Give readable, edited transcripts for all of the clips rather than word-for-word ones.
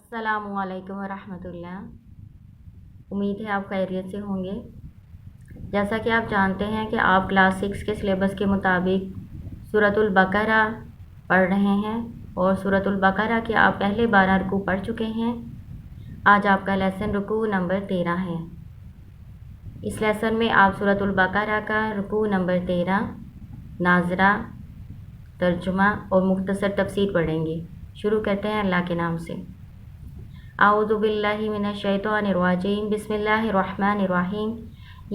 السلام علیکم ورحمۃ اللہ۔ امید ہے آپ خیریت سے ہوں گے۔ جیسا کہ آپ جانتے ہیں کہ آپ کلاس 6 کے سلیبس کے مطابق سورۃ البقرہ پڑھ رہے ہیں اور سورۃ البقرہ کے آپ پہلے 12 رکوع پڑھ چکے ہیں۔ آج آپ کا لیسن رکوع نمبر 13 ہے۔ اس لیسن میں آپ سورۃ البقرہ کا رکوع نمبر 13 ناظرہ، ترجمہ اور مختصر تفسیر پڑھیں گے۔ شروع کرتے ہیں اللہ کے نام سے۔ اعوذ باللہ من الشیطان الرجیم، بسم اللہ الرحمن الرحیم۔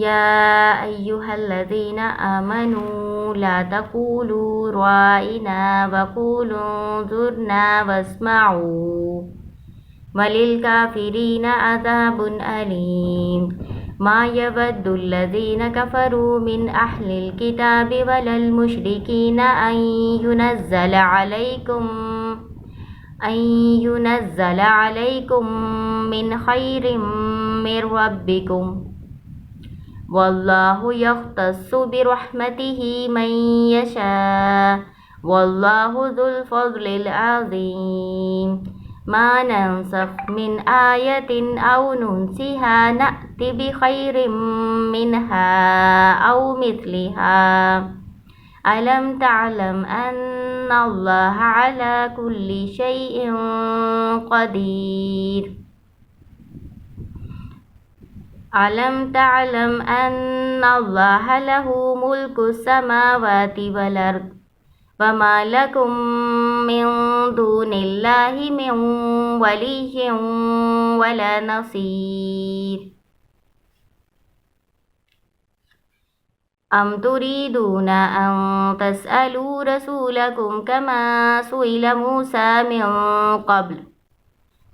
یا ایہا الذین آمنوا لا تقولوا رائنا وقولوا انظرنا واسمعوا وللکافرین عذاب علیم۔ ما یود الذین کفروا من اہل الکتاب ولا المشرکین ان ينزل عليكم من خير من ربكم والله يختص برحمته من يشاء والله ذو الفضل العظيم۔ ما ننسخ من آية أو ننسها نأت بخير منها أو مثلها۔ ألم تعلم أن الله على كل شيء قدير؟ ألم تعلم أن الله له ملك السماوات والأرض وما لكم من دون الله من ولي ولا نصير۔ ام تريدون ان تسألوا رسولكم كما سئل موسى من قبل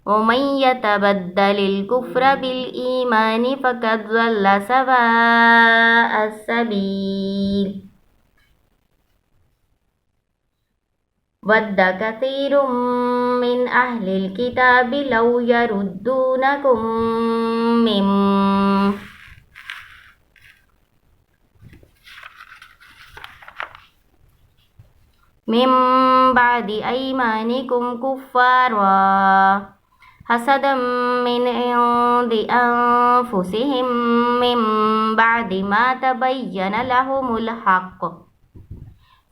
ومن يتبدل الكفر بالإيمان فقد ضل سواء السبيل۔ ود كثير من أهل الكتاب لو يردونكم من بعد أيمانكم كفارا حسدا من عند أنفسهم من بعد ما تبين لهم الحق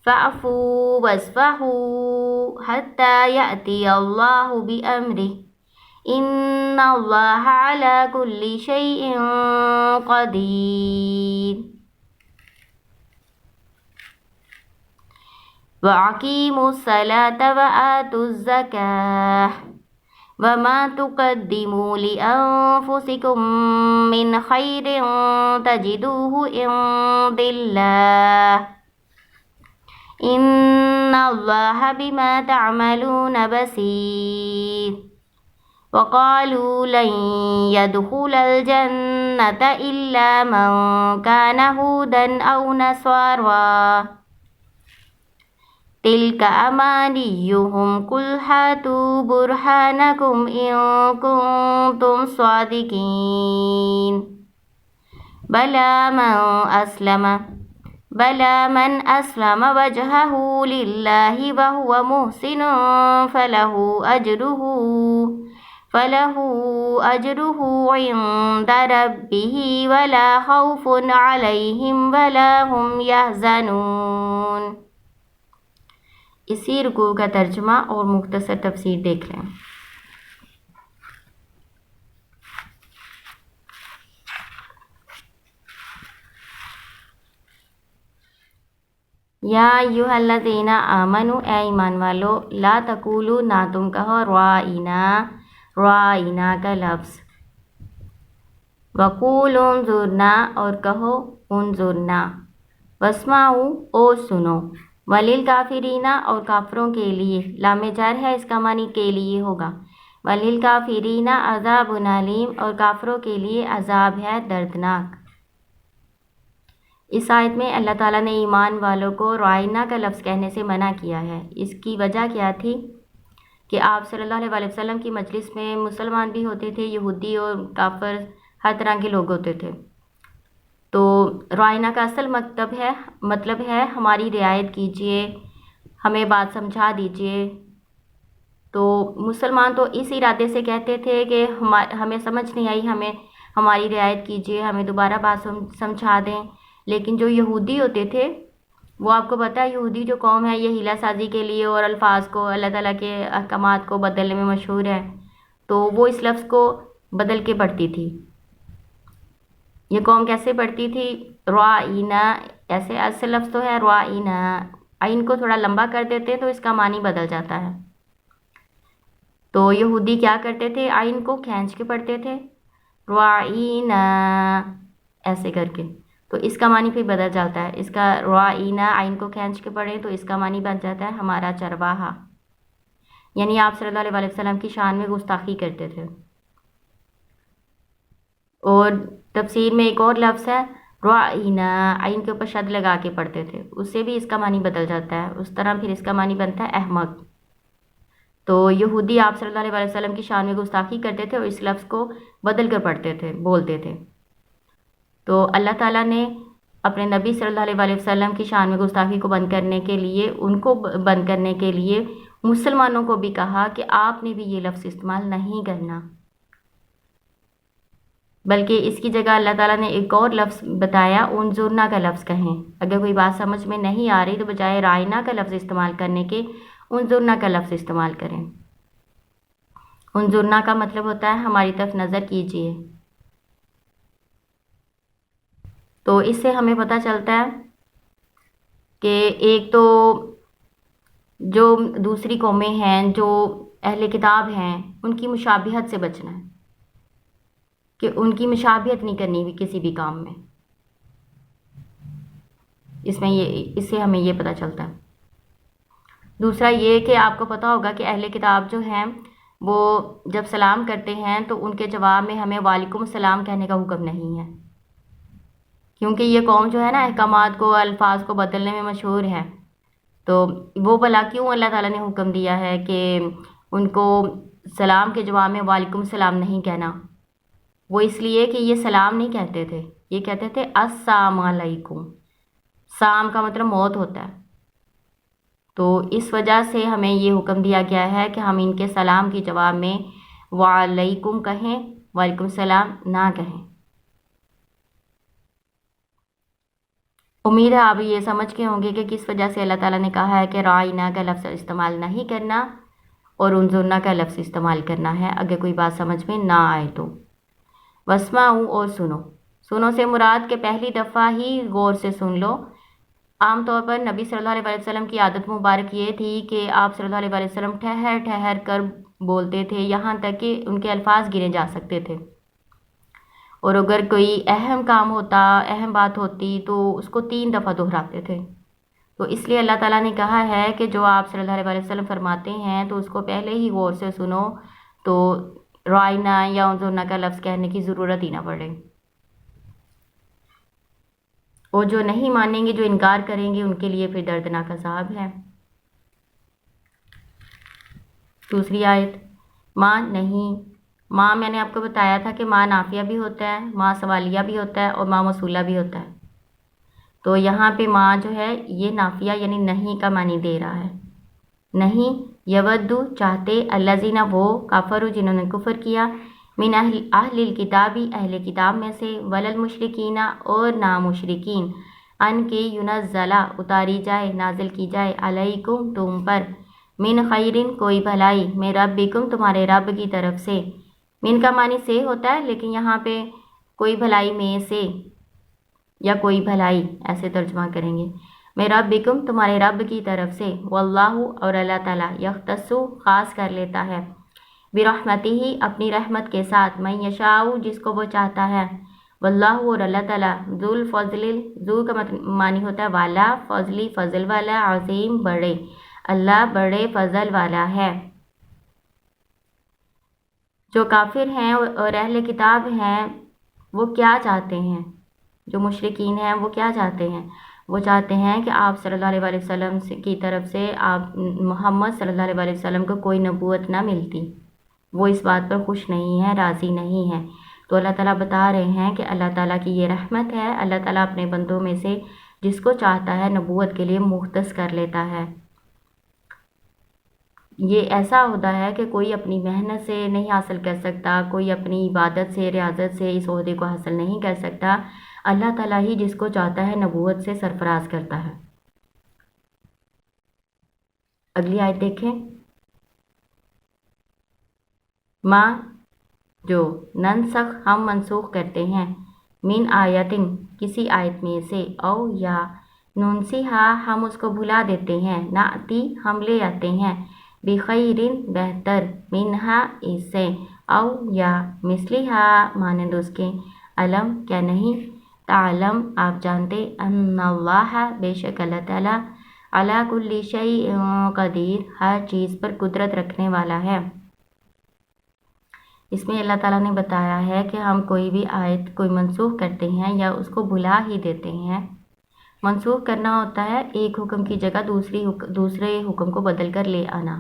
فاعفوا واصفحوا حتى يأتي الله بأمره إن الله على كل شيء قدير۔ وَأَقِيمُوا الصَّلَاةَ وَآتُوا الزَّكَاةَ وَمَا تُقَدِّمُوا لِأَنفُسِكُم مِّنْ خَيْرٍ تَجِدُوهُ عِندَ اللَّهِ إِنَّ اللَّهَ بِمَا تَعْمَلُونَ بَصِيرٌ۔ وَقَالُوا لَن يَدْخُلَ الْجَنَّةَ إِلَّا مَن كَانَ هُودًا أَوْ نَصَارَىٰ تِلْكَ أَمَانِيُّهُمْ قُلْ هَاتُوا بُرْهَانَكُمْ إِن كُنتُمْ صَادِقِينَ۔ بَلَىٰ مَنْ أَسْلَمَ وَجْهَهُ لِلَّهِ وَهُوَ مُحْسِنٌ فَلَهُ أَجْرُهُ عِندَ رَبِّهِ وَلَا خَوْفٌ عَلَيْهِمْ وَلَا هُمْ يَحْزَنُونَ۔ اسی رکوع کا ترجمہ اور مختصر تفسیر دیکھ لیں۔ یا ایھا الذین آمنوا، اے ایمان والو، لا تقولوا، نہ تم کہو، رائنا کا لفظ، وقولوا انظرنا اور کہو انظرنا، واسمعوا اور سنو، وللکافرین اور کافروں کے لیے، لام جر ہے، اس کا معنی کے لیے ہوگا، وللکافرین عذاب علیم اور کافروں کے لیے عذاب ہے دردناک۔ اس آیت میں اللہ تعالیٰ نے ایمان والوں کو رائنا کا لفظ کہنے سے منع کیا ہے۔ اس کی وجہ کیا تھی کہ آپ صلی اللہ علیہ وسلم کی مجلس میں مسلمان بھی ہوتے تھے، یہودی اور کافر، ہر طرح کے لوگ ہوتے تھے۔ تو رائنا کا اصل مطلب ہے ہماری رعایت کیجئے، ہمیں بات سمجھا دیجئے، تو مسلمان تو اس ارادے سے کہتے تھے کہ ہمیں سمجھ نہیں آئی، ہماری رعایت کیجیے، ہمیں دوبارہ بات سمجھا دیں۔ لیکن جو یہودی ہوتے تھے، وہ آپ کو پتہ ہے یہودی جو قوم ہے یہ ہیلہ سازی کے لیے اور الفاظ کو، اللہ تعالیٰ کے احکامات کو بدلنے میں مشہور ہے، تو وہ اس لفظ کو بدل کے پڑھتی تھی۔ یہ قوم کیسے پڑھتی تھی؟ رعینا، ایسے اصل لفظ تو ہے رعینا، عین کو تھوڑا لمبا کر دیتے تو اس کا معنی بدل جاتا ہے۔ تو یہودی کیا کرتے تھے؟ عین کو کھینچ کے پڑھتے تھے، رعینا ایسے کر کے، تو اس کا معنی پھر بدل جاتا ہے۔ اس کا رعینا عین کو کھینچ کے پڑھیں تو اس کا معنی بن جاتا ہے ہمارا چرواہا، یعنی آپ صلی اللہ علیہ وسلم کی شان میں گستاخی کرتے تھے۔ اور تفسیر میں ایک اور لفظ ہے رعینا، عین کے اوپر شد لگا کے پڑھتے تھے، اس سے بھی اس کا معنی بدل جاتا ہے، اس طرح پھر اس کا معنی بنتا ہے احمق۔ تو یہودی آپ صلی اللہ علیہ وسلم کی شان میں گستاخی کرتے تھے اور اس لفظ کو بدل کر پڑھتے تھے، بولتے تھے۔ تو اللہ تعالیٰ نے اپنے نبی صلی اللہ علیہ وسلم کی شان میں گستاخی کو بند کرنے کے لیے، ان کو بند کرنے کے لیے مسلمانوں کو بھی کہا کہ آپ نے بھی یہ لفظ استعمال نہیں کرنا، بلکہ اس کی جگہ اللہ تعالیٰ نے ایک اور لفظ بتایا، انظرنا کا لفظ کہیں۔ اگر کوئی بات سمجھ میں نہیں آ رہی تو بجائے رائنا کا لفظ استعمال کرنے کے انظرنا کا لفظ استعمال کریں۔ انظرنا کا مطلب ہوتا ہے ہماری طرف نظر کیجیے۔ تو اس سے ہمیں پتہ چلتا ہے کہ ایک تو جو دوسری قومیں ہیں، جو اہل کتاب ہیں، ان کی مشابہت سے بچنا ہے، کہ ان کی مشابہت نہیں کرنی بھی کسی بھی کام میں۔ اس سے ہمیں یہ پتہ چلتا ہے۔ دوسرا یہ کہ آپ کو پتہ ہوگا کہ اہل کتاب جو ہیں وہ جب سلام کرتے ہیں تو ان کے جواب میں ہمیں وعلیکم السلام کہنے کا حکم نہیں ہے، کیونکہ یہ قوم جو ہے نا احکامات کو، الفاظ کو بدلنے میں مشہور ہے۔ تو وہ بھلا کیوں اللہ تعالیٰ نے حکم دیا ہے کہ ان کو سلام کے جواب میں وعلیکم السلام نہیں کہنا؟ وہ اس لیے کہ یہ سلام نہیں کہتے تھے، یہ کہتے تھے السلام علیکم۔ سام کا مطلب موت ہوتا ہے، تو اس وجہ سے ہمیں یہ حکم دیا گیا ہے کہ ہم ان کے سلام کے جواب میں وعلیکم کہیں، وعلیکم السلام نہ کہیں۔ امید ہے آپ یہ سمجھ کے ہوں گے کہ کس وجہ سے اللہ تعالیٰ نے کہا ہے کہ رائنا کا لفظ استعمال نہیں کرنا اور انظرنا کا لفظ استعمال کرنا ہے اگر کوئی بات سمجھ میں نہ آئے تو۔ واسمعوا اور سنو سے مراد کہ پہلی دفعہ ہی غور سے سن لو۔ عام طور پر نبی صلی اللہ علیہ وسلم کی عادت مبارک یہ تھی کہ آپ صلی اللہ علیہ وسلم ٹھہر ٹھہر کر بولتے تھے، یہاں تک کہ ان کے الفاظ گنے جا سکتے تھے، اور اگر کوئی اہم کام ہوتا، اہم بات ہوتی تو اس کو 3 دفعہ دہراتے تھے۔ تو اس لیے اللہ تعالیٰ نے کہا ہے کہ جو آپ صلی اللہ علیہ وسلم فرماتے ہیں تو اس کو پہلے ہی غور سے سنو، تو رائنا یا انظرنا کا لفظ کہنے کی ضرورت ہی نہ پڑے۔ اور جو نہیں مانیں گے، جو انکار کریں گے، ان کے لیے پھر دردناک عذاب ہے۔ دوسری آیت، ماں نہیں، ماں میں نے آپ کو بتایا تھا کہ ماں نافیہ بھی ہوتا ہے، ماں سوالیہ بھی ہوتا ہے اور ماں موصولہ بھی ہوتا ہے۔ تو یہاں پہ ماں جو ہے یہ نافیہ یعنی نہیں کا معنی دے رہا ہے۔ نہیں، یودو چاہتے، الذین وہ کافروا جنہوں نے کفر کیا، من اہل الکتابی اہل کتاب میں سے، وللمشرکین اور نامشرکین، ان کے ینزلا اتاری جائے، نازل کی جائے، علیکم تم پر، من خیرن کوئی بھلائی، من ربکم تمہارے رب کی طرف سے۔ من کا معنی سے ہوتا ہے، لیکن یہاں پہ کوئی بھلائی میں سے یا کوئی بھلائی ایسے ترجمہ کریں گے، من ربکم تمہارے رب کی طرف سے، واللہ اور اللہ تعالیٰ، یختص خاص کر لیتا ہے، برحمتہ اپنی رحمت کے ساتھ، من یشاء جس کو وہ چاہتا ہے، واللہ اور اللہ تعالیٰ، ذو الفضل، ذو کا معنی ہوتا ہے والا، فضلی فضل والا، عظیم بڑے، اللہ بڑے فضل والا ہے۔ جو کافر ہیں اور اہل کتاب ہیں وہ کیا چاہتے ہیں؟ جو مشرکین ہیں وہ کیا چاہتے ہیں؟ وہ چاہتے ہیں کہ آپ صلی اللہ علیہ وسلم کی طرف سے، آپ محمد صلی اللہ علیہ وسلم کو کوئی نبوت نہ ملتی، وہ اس بات پر خوش نہیں ہے، راضی نہیں ہے۔ تو اللہ تعالیٰ بتا رہے ہیں کہ اللہ تعالیٰ کی یہ رحمت ہے، اللہ تعالیٰ اپنے بندوں میں سے جس کو چاہتا ہے نبوت کے لیے مختص کر لیتا ہے۔ یہ ایسا عہدہ ہے کہ کوئی اپنی محنت سے نہیں حاصل کر سکتا، کوئی اپنی عبادت سے، ریاضت سے اس عہدے کو حاصل نہیں کر سکتا۔ اللہ تعالیٰ ہی جس کو چاہتا ہے نبوت سے سرفراز کرتا ہے۔ اگلی آیت دیکھیں۔ ماں جو ننسخ ہم منسوخ کرتے ہیں، من آیتن کسی آیت میں سے، او یا ننسیہا ہم اس کو بھلا دیتے ہیں، ناتی ہم لے آتے ہیں، بخیرن بہتر، منہا اس سے، او یا مثلہا مانند اس کے، علم کیا نہیں، تعلم آپ جانتے، ان اللہ بے شک اللہ تعالیٰ علی کل شیء قدیر ہر چیز پر قدرت رکھنے والا ہے۔ اس میں اللہ تعالیٰ نے بتایا ہے کہ ہم کوئی بھی آیت کوئی منسوخ کرتے ہیں یا اس کو بھلا ہی دیتے ہیں۔ منسوخ کرنا ہوتا ہے ایک حکم کی جگہ دوسرے حکم کو بدل کر لے آنا۔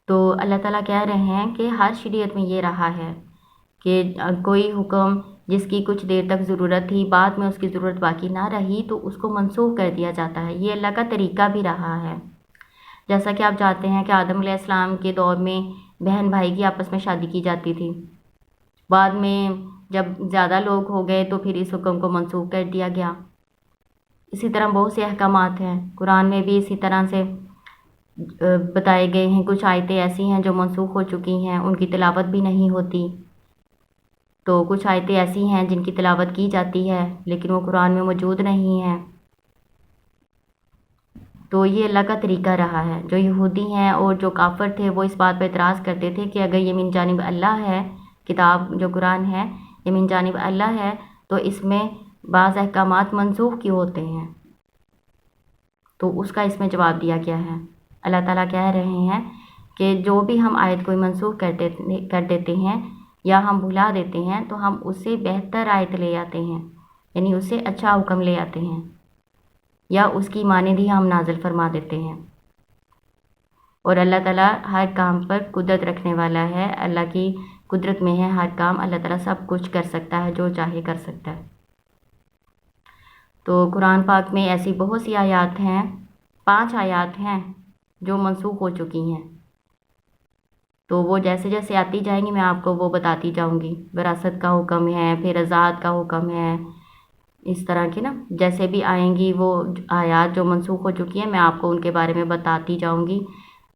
تو اللہ تعالیٰ کہہ رہے ہیں کہ ہر شریعت میں یہ رہا ہے کہ کوئی حکم جس کی کچھ دیر تک ضرورت تھی، بعد میں اس کی ضرورت باقی نہ رہی تو اس کو منسوخ کر دیا جاتا ہے۔ یہ اللہ کا طریقہ بھی رہا ہے۔ جیسا کہ آپ جانتے ہیں کہ آدم علیہ السلام کے دور میں بہن بھائی کی آپس میں شادی کی جاتی تھی، بعد میں جب زیادہ لوگ ہو گئے تو پھر اس حکم کو منسوخ کر دیا گیا۔ اسی طرح بہت سے احکامات ہیں قرآن میں بھی اسی طرح سے بتائے گئے ہیں۔ کچھ آیتیں ایسی ہیں جو منسوخ ہو چکی ہیں، ان کی تلاوت بھی نہیں ہوتی، تو کچھ آیتیں ایسی ہیں جن کی تلاوت کی جاتی ہے لیکن وہ قرآن میں موجود نہیں ہیں۔ تو یہ اللہ کا طریقہ رہا ہے۔ جو یہودی ہیں اور جو کافر تھے وہ اس بات پہ اعتراض کرتے تھے کہ اگر یہ من جانب اللہ ہے، کتاب جو قرآن ہے یہ من جانب اللہ ہے تو اس میں بعض احکامات منسوخ کیوں ہوتے ہیں؟ تو اس کا اس میں جواب دیا گیا ہے۔ اللہ تعالیٰ کہہ رہے ہیں کہ جو بھی ہم آیت کوئی منسوخ کر دیتے ہیں یا ہم بھلا دیتے ہیں تو ہم اس سے بہتر آیت لے آتے ہیں، یعنی اس سے اچھا حکم لے آتے ہیں یا اس کی مانند ہی ہم نازل فرما دیتے ہیں۔ اور اللہ تعالیٰ ہر کام پر قدرت رکھنے والا ہے، اللہ کی قدرت میں ہے ہر کام، اللہ تعالیٰ سب کچھ کر سکتا ہے، جو چاہے کر سکتا ہے۔ تو قرآن پاک میں ایسی بہت سی آیات ہیں، 5 آیات ہیں جو منسوخ ہو چکی ہیں، تو وہ جیسے جیسے آتی جائیں گی میں آپ کو وہ بتاتی جاؤں گی۔ وراثت کا حکم ہے، پھر ازاد کا حکم ہے، اس طرح کی نا جیسے بھی آئیں گی وہ آیات جو منسوخ ہو چکی ہیں میں آپ کو ان کے بارے میں بتاتی جاؤں گی۔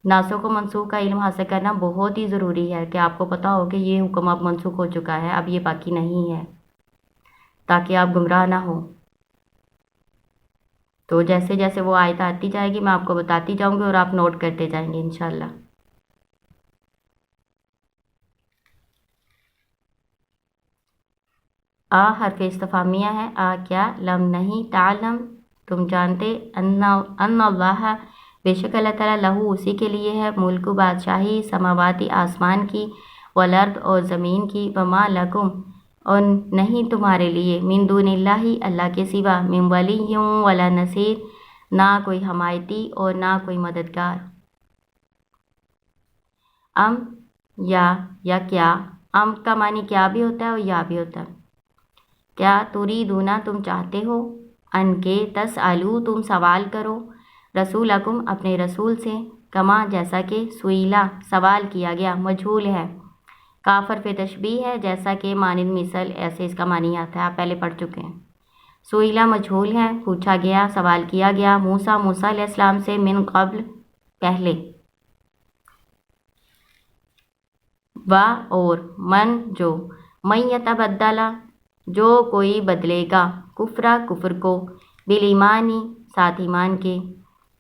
ناسخ و منسوخ کا علم حاصل کرنا بہت ہی ضروری ہے کہ آپ کو پتہ ہو کہ یہ حکم اب منسوخ ہو چکا ہے، اب یہ باقی نہیں ہے، تاکہ آپ گمراہ نہ ہو۔ تو جیسے جیسے وہ آیت آتی جائے گی میں آپ کو بتاتی جاؤں گی اور آپ نوٹ کرتے جائیں گے انشاءاللہ۔ حرف استفہامیہ ہے، کیا، لم نہیں، تعلم تم جانتے، ان اللہ بے شک اللہ تعالیٰ لہو اسی کے لیے ہے، ملک بادشاہی، سماواتی آسمان کی، والارض اور زمین کی، وما لکم اور نہیں تمہارے لیے، من دون اللہ اللہ کے سوا، من ولی ولا نصیر نہ کوئی حمایتی اور نہ کوئی مددگار۔ یا کیا، کا معنی کیا بھی ہوتا ہے اور یا بھی ہوتا ہے۔ کیا تریدونا تم چاہتے ہو، ان کے تسالو تم سوال کرو، رسولکم اپنے رسول سے، کما جیسا کہ سئیلا سوال کیا گیا، مجہول ہے، کاف حرف تشبیہ ہے، جیسا کہ مانند مثل ایسے اس کا معنی آتا ہے، آپ پہلے پڑھ چکے ہیں۔ سئیلا مجہول ہے، پوچھا گیا، سوال کیا گیا، موسیٰ علیہ السلام سے، من قبل پہلے، و اور، من جو، من یتبدلا جو کوئی بدلے گا، کفرا کفر کو، بالایمانی ساتھ ایمان کے،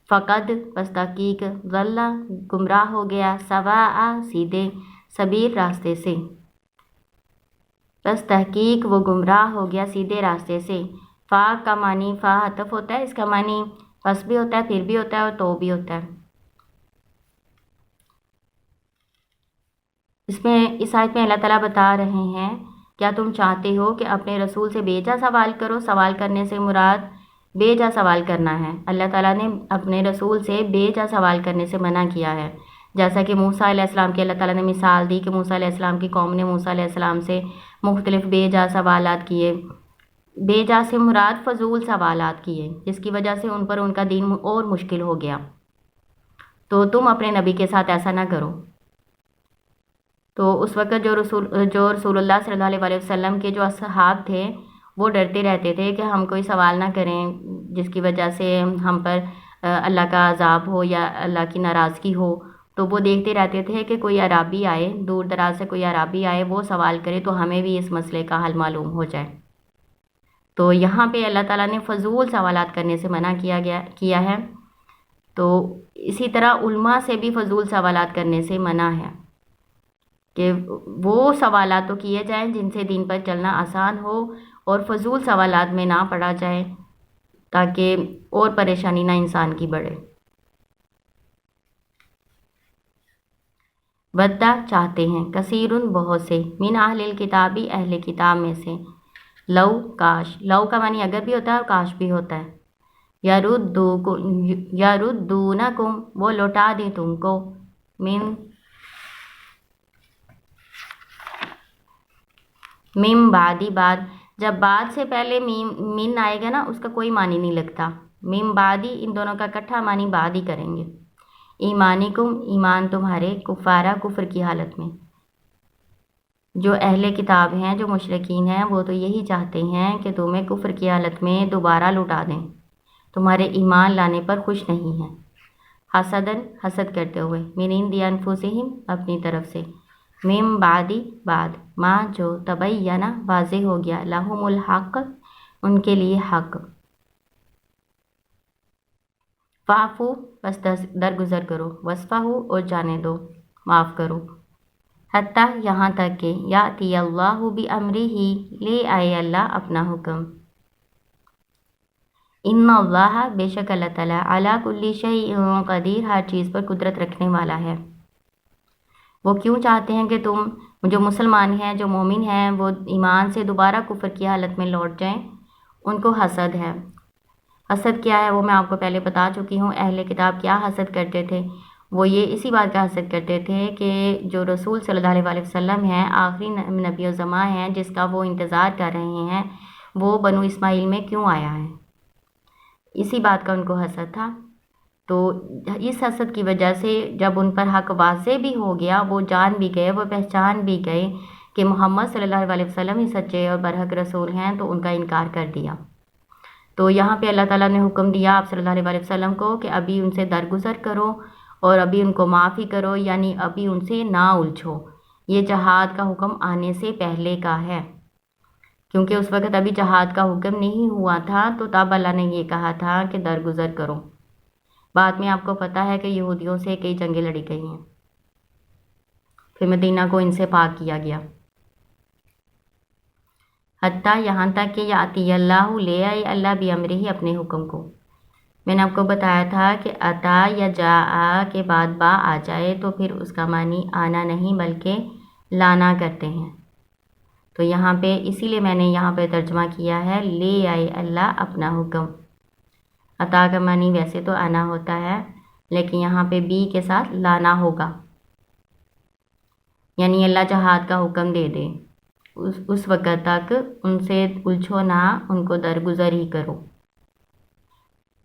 فقد پس تحقیق، ضل گمراہ ہو گیا، سواء سیدھے، سبیل راستے سے، پس تحقیق وہ گمراہ ہو گیا سیدھے راستے سے۔ فا کا معنی فا عطف ہوتا ہے، اس کا معنی پس بھی ہوتا ہے، پھر بھی ہوتا ہے اور تو بھی ہوتا ہے۔ اس آیت میں اللہ تعالیٰ بتا رہے ہیں کیا تم چاہتے ہو کہ اپنے رسول سے بے جا سوال کرو؟ سوال کرنے سے مراد بے جا سوال کرنا ہے۔ اللہ تعالیٰ نے اپنے رسول سے بے جا سوال کرنے سے منع کیا ہے، جیسا کہ موسیٰ علیہ السلام کی اللہ تعالیٰ نے مثال دی کہ موسیٰ علیہ السلام کی قوم نے موسیٰ علیہ السلام سے مختلف بے جا سوالات کیے، بے جا سے مراد فضول سوالات کیے، جس کی وجہ سے ان پر ان کا دین اور مشکل ہو گیا۔ تو تم اپنے نبی کے ساتھ ایسا نہ کرو۔ تو اس وقت جو رسول اللہ صلی اللہ علیہ وسلم کے جو اصحاب تھے وہ ڈرتے رہتے تھے کہ ہم کوئی سوال نہ کریں جس کی وجہ سے ہم پر اللہ کا عذاب ہو یا اللہ کی ناراضگی ہو۔ تو وہ دیکھتے رہتے تھے کہ کوئی عرابی آئے، دور دراز سے کوئی عرابی آئے، وہ سوال کرے تو ہمیں بھی اس مسئلے کا حل معلوم ہو جائے۔ تو یہاں پہ اللہ تعالیٰ نے فضول سوالات کرنے سے منع کیا ہے۔ تو اسی طرح علماء سے بھی فضول سوالات کرنے سے منع ہے کہ وہ سوالات تو کیے جائیں جن سے دین پر چلنا آسان ہو، اور فضول سوالات میں نہ پڑا جائے تاکہ اور پریشانی نہ انسان کی بڑھے۔ ودّا چاہتے ہیں، کثیرن بہت سے، من اہل الکتابی اہل کتاب میں سے، لو کاش، لو کا معنی اگر بھی ہوتا ہے اور کاش بھی ہوتا ہے، یردونکم وہ لوٹا دیں تم کو، من بعد بعد، جب بعد سے پہلے من آئے گا نا اس کا کوئی معنی نہیں لگتا، من بعدی ان دونوں کا اکٹھا معنی بعد ہی کریں گے، ایمانکم ایمان تمہارے، کفارہ کفر کی حالت میں۔ جو اہل کتاب ہیں، جو مشرکین ہیں، وہ تو یہی چاہتے ہیں کہ تمہیں کفر کی حالت میں دوبارہ لٹا دیں، تمہارے ایمان لانے پر خوش نہیں ہیں، حسدن حسد کرتے ہوئے، من عند انفسہم اپنی طرف سے، من بعد بعد ما جو تبینہ واضح ہو گیا، لہم الحق ان کے لیے حق، فاعفو بس درگزر کرو، وصفحوا اور جانے دو، معاف کرو، حتیٰ یہاں تک کہ یاتی اللہ بامرہ لے آئے اللہ اپنا حکم، ان اللہ بے شک اللہ تعالیٰ علی کل شیء قدیر ہر چیز پر قدرت رکھنے والا ہے۔ وہ کیوں چاہتے ہیں کہ تم جو مسلمان ہیں، جو مومن ہیں، وہ ایمان سے دوبارہ کفر کی حالت میں لوٹ جائیں؟ ان کو حسد ہے۔ حسد کیا ہے وہ میں آپ کو پہلے بتا چکی ہوں۔ اہل کتاب کیا حسد کرتے تھے؟ وہ یہ اسی بات کا حسد کرتے تھے کہ جو رسول صلی اللہ علیہ وسلم ہیں، آخری نبی و زماں ہیں، جس کا وہ انتظار کر رہے ہیں، وہ بنو اسماعیل میں کیوں آیا ہے، اسی بات کا ان کو حسد تھا۔ تو اس حسد کی وجہ سے جب ان پر حق واضح بھی ہو گیا، وہ جان بھی گئے، وہ پہچان بھی گئے کہ محمد صلی اللہ علیہ وسلم ہی سچے اور برحق رسول ہیں، تو ان کا انکار کر دیا۔ تو یہاں پہ اللہ تعالیٰ نے حکم دیا آپ صلی اللہ علیہ وسلم کو کہ ابھی ان سے درگزر کرو اور ابھی ان کو معافی کرو، یعنی ابھی ان سے نہ الجھو۔ یہ جہاد کا حکم آنے سے پہلے کا ہے، کیونکہ اس وقت ابھی جہاد کا حکم نہیں ہوا تھا، تو تب اللہ نے یہ کہا تھا کہ درگزر کرو۔ بعد میں آپ کو پتہ ہے کہ یہودیوں سے کئی جنگیں لڑی گئی ہیں، پھر مدینہ کو ان سے پاک کیا گیا، حتیٰ یہاں تک کہ یاتی اللہ لے آئے اللہ بامرہ اپنے حکم کو۔ میں نے آپ کو بتایا تھا کہ اتا یا جاء کے بعد با آ جائے تو پھر اس کا معنی آنا نہیں بلکہ لانا کرتے ہیں۔ تو یہاں پہ اسی لیے میں نے یہاں پہ ترجمہ کیا ہے لے آئے اللہ اپنا حکم۔ عطا کا معنی ویسے تو آنا ہوتا ہے، لیکن یہاں پہ بی کے ساتھ لانا ہوگا، یعنی اللہ جہاد کا حکم دے دے، اس وقت تک ان سے الجھو نہ، ان کو درگزر ہی کرو۔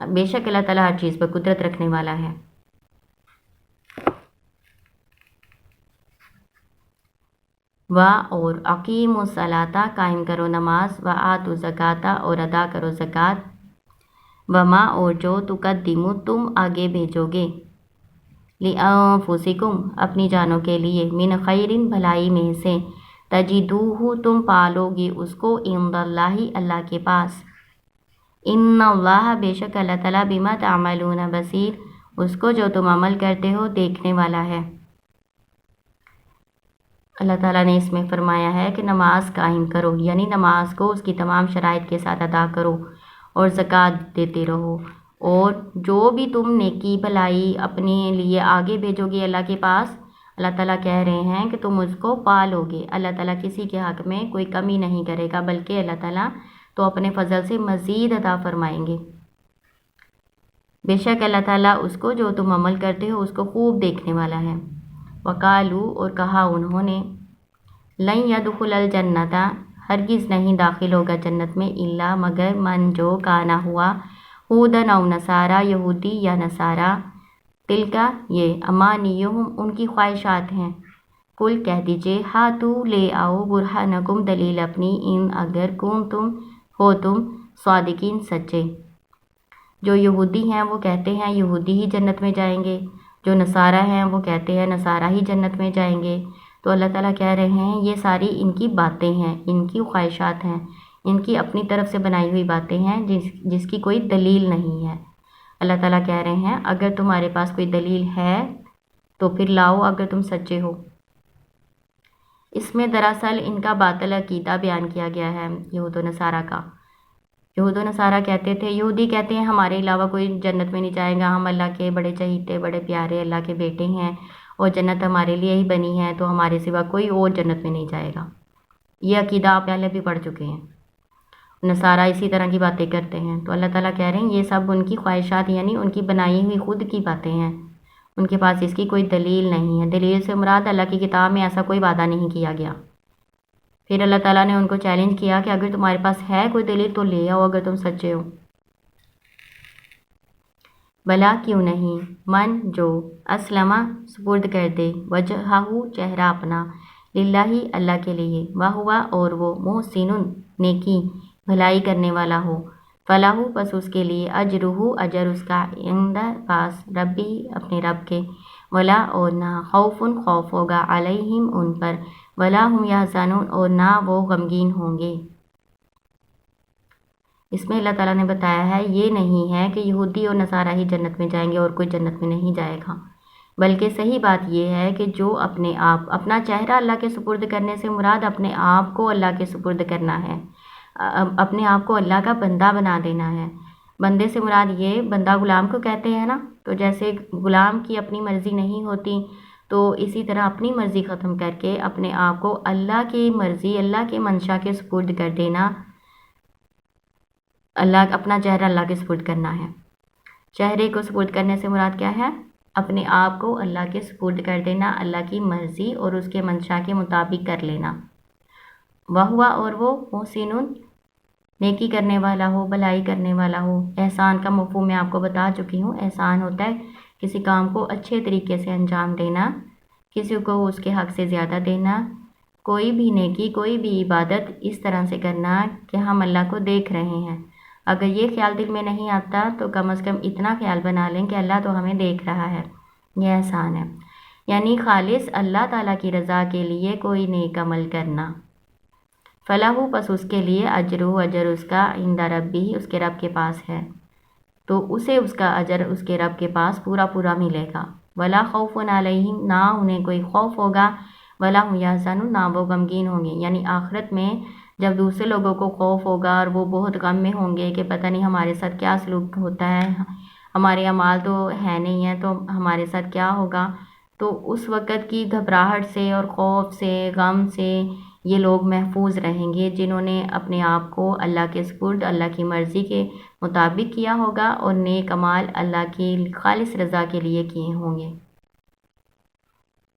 بے شک اللہ تعالیٰ ہر چیز پر قدرت رکھنے والا ہے۔ اور اقیموا الصلاۃ قائم کرو نماز، وآتوا الزکوٰۃ اور ادا کرو زکوٰۃ، وما اور جو تقدموا تم آگے بھیجو گے، لانفسکم اپنی جانوں کے لیے، من خیر بھلائی میں سے، تجدوہ تم پالو گے اس کو، عند اللہ اللہ کے پاس، ان اللہ بے شک اللہ تعالیٰ بما تعملون بصیر اس کو جو تم عمل کرتے ہو دیکھنے والا ہے۔ اللہ تعالیٰ نے اس میں فرمایا ہے کہ نماز قائم کرو، یعنی نماز کو اس کی تمام شرائط کے ساتھ ادا کرو اور زکوٰۃ دیتے رہو، اور جو بھی تم نیکی بھلائی اپنے لیے آگے بھیجو گے اللہ کے پاس، اللہ تعالیٰ کہہ رہے ہیں کہ تم اس کو پالو گے۔ اللہ تعالیٰ کسی کے حق میں کوئی کمی نہیں کرے گا، بلکہ اللہ تعالیٰ تو اپنے فضل سے مزید عطا فرمائیں گے۔ بے شک اللہ تعالیٰ اس کو جو تم عمل کرتے ہو اس کو خوب دیکھنے والا ہے۔ وقالو اور کہا انہوں نے، لن يدخل الجنت ہرگز نہیں داخل ہوگا جنت میں، الا مگر من جو کانا ہوا، ہودن او نصارا یہودی یا نصارا، تلکا یہ امانیہم ان کی خواہشات ہیں، کل کہہ دیجئے ہاتو لے آؤ برہانکم دلیل اپنی ان اگر تم صادقین سچے۔ جو یہودی ہیں وہ کہتے ہیں یہودی ہی جنت میں جائیں گے، جو نصارہ ہیں وہ کہتے ہیں نصارہ ہی جنت میں جائیں گے۔ تو اللہ تعالیٰ کہہ رہے ہیں یہ ساری ان کی باتیں ہیں، ان کی خواہشات ہیں، ان کی اپنی طرف سے بنائی ہوئی باتیں ہیں جس کی کوئی دلیل نہیں ہے۔ اللہ تعالیٰ کہہ رہے ہیں اگر تمہارے پاس کوئی دلیل ہے تو پھر لاؤ اگر تم سچے ہو۔ اس میں دراصل ان کا باطل عقیدہ بیان کیا گیا ہے یہود و نصارہ کا۔ یہود و نصارہ کہتے تھے، یہودی کہتے ہیں ہمارے علاوہ کوئی جنت میں نہیں جائے گا، ہم اللہ کے بڑے چہیتے بڑے پیارے اللہ کے بیٹے ہیں اور جنت ہمارے لیے ہی بنی ہے تو ہمارے سوا کوئی اور جنت میں نہیں جائے گا۔ یہ عقیدہ آپ پہلے بھی پڑھ چکے ہیں۔ نصارہ اسی طرح کی باتیں کرتے ہیں۔ تو اللہ تعالیٰ کہہ رہے ہیں یہ سب ان کی خواہشات یعنی ان کی بنائی ہوئی خود کی باتیں ہیں، ان کے پاس اس کی کوئی دلیل نہیں ہے۔ دلیل سے مراد اللہ کی کتاب میں ایسا کوئی وعدہ نہیں کیا گیا۔ پھر اللہ تعالیٰ نے ان کو چیلنج کیا کہ اگر تمہارے پاس ہے کوئی دلیل تو لے آؤ اگر تم سچے ہو۔ بلا کیوں نہیں، من جو اسلم سپرد کر دے وجہہ چہرہ اپنا للہ اللہ کے لیے، وہوا اور وہ محسن نیکی بھلائی کرنے والا ہو، فلاح پس اس کے لیے اجرہ اجر اس کا عند پاس ربی اپنے رب کے، ولا اور نہ خوف خوف ہوگا علیہم ان پر، ولا ہم یحزنون اور نہ وہ غمگین ہوں گے۔ اس میں اللہ تعالیٰ نے بتایا ہے یہ نہیں ہے کہ یہودی اور نصارہ ہی جنت میں جائیں گے اور کوئی جنت میں نہیں جائے گا، بلکہ صحیح بات یہ ہے کہ جو اپنے آپ اپنا چہرہ اللہ کے سپرد کرنے سے مراد اپنے آپ کو اللہ کے سپرد کرنا ہے، اپنے آپ کو اللہ کا بندہ بنا دینا ہے۔ بندے سے مراد یہ بندہ غلام کو کہتے ہیں نا، تو جیسے غلام کی اپنی مرضی نہیں ہوتی تو اسی طرح اپنی مرضی ختم کر کے اپنے آپ کو اللہ کی مرضی اللہ کے منشا کے سپرد کر دینا، اللہ اپنا چہرہ اللہ کے سپرد کرنا ہے۔ چہرے کو سپرد کرنے سے مراد کیا ہے؟ اپنے آپ کو اللہ کے سپرد کر دینا، اللہ کی مرضی اور اس کے منشا کے مطابق کر لینا۔ وہوا اور وہ محسن نیکی کرنے والا ہو، بھلائی کرنے والا ہو۔ احسان کا مفہوم میں آپ کو بتا چکی ہوں، احسان ہوتا ہے کسی کام کو اچھے طریقے سے انجام دینا، کسی کو اس کے حق سے زیادہ دینا، کوئی بھی نیکی کوئی بھی عبادت اس طرح سے کرنا کہ ہم اللہ کو دیکھ رہے ہیں۔ اگر یہ خیال دل میں نہیں آتا تو کم از کم اتنا خیال بنا لیں کہ اللہ تو ہمیں دیکھ رہا ہے، یہ احسان ہے۔ یعنی خالص اللہ تعالیٰ کی رضا کے لیے کوئی نیک عمل کرنا۔ فلاح پس اس کے لیے اجرہ اجر اس کا عند ربی اس کے رب کے پاس ہے، تو اسے اس کا اجر اس کے رب کے پاس پورا پورا ملے گا۔ ولا خوف علیہم نہ انہیں کوئی خوف ہوگا، ولا هم یحزنون نہ وہ غمگین ہوں گے۔ یعنی آخرت میں جب دوسرے لوگوں کو خوف ہوگا اور وہ بہت غم میں ہوں گے کہ پتہ نہیں ہمارے ساتھ کیا سلوک ہوتا ہے، ہمارے اعمال تو ہے نہیں ہیں تو ہمارے ساتھ کیا ہوگا، تو اس وقت کی گھبراہٹ سے اور خوف سے غم سے یہ لوگ محفوظ رہیں گے جنہوں نے اپنے آپ کو اللہ کے سپرد اللہ کی مرضی کے مطابق کیا ہوگا اور نیک اعمال اللہ کی خالص رضا کے لیے کیے ہوں گے۔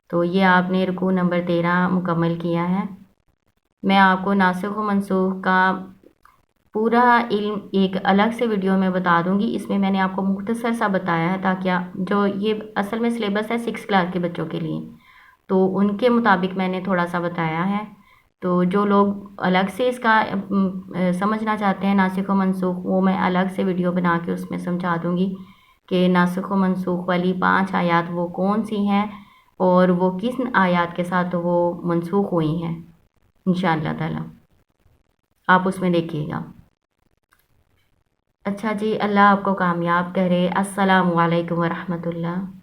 تو یہ آپ نے رکوع نمبر 13 مکمل کیا ہے۔ میں آپ کو ناسخ و منسوخ کا پورا علم ایک الگ سے ویڈیو میں بتا دوں گی، اس میں میں نے آپ کو مختصر سا بتایا ہے تاکہ جو یہ اصل میں سلیبس ہے 6 کلاس کے بچوں کے لیے، تو ان کے مطابق میں نے تھوڑا سا بتایا ہے۔ تو جو لوگ الگ سے اس کا سمجھنا چاہتے ہیں ناسخ و منسوخ، وہ میں الگ سے ویڈیو بنا کے اس میں سمجھا دوں گی کہ ناسخ و منسوخ والی 5 آیات وہ کون سی ہیں اور وہ کس آیات کے ساتھ وہ منسوخ ہوئی ہیں انشاءاللہ تعالی، آپ اس میں دیکھیے گا۔ اچھا جی، اللہ آپ کو کامیاب کرے۔ السلام علیکم ورحمۃ اللہ۔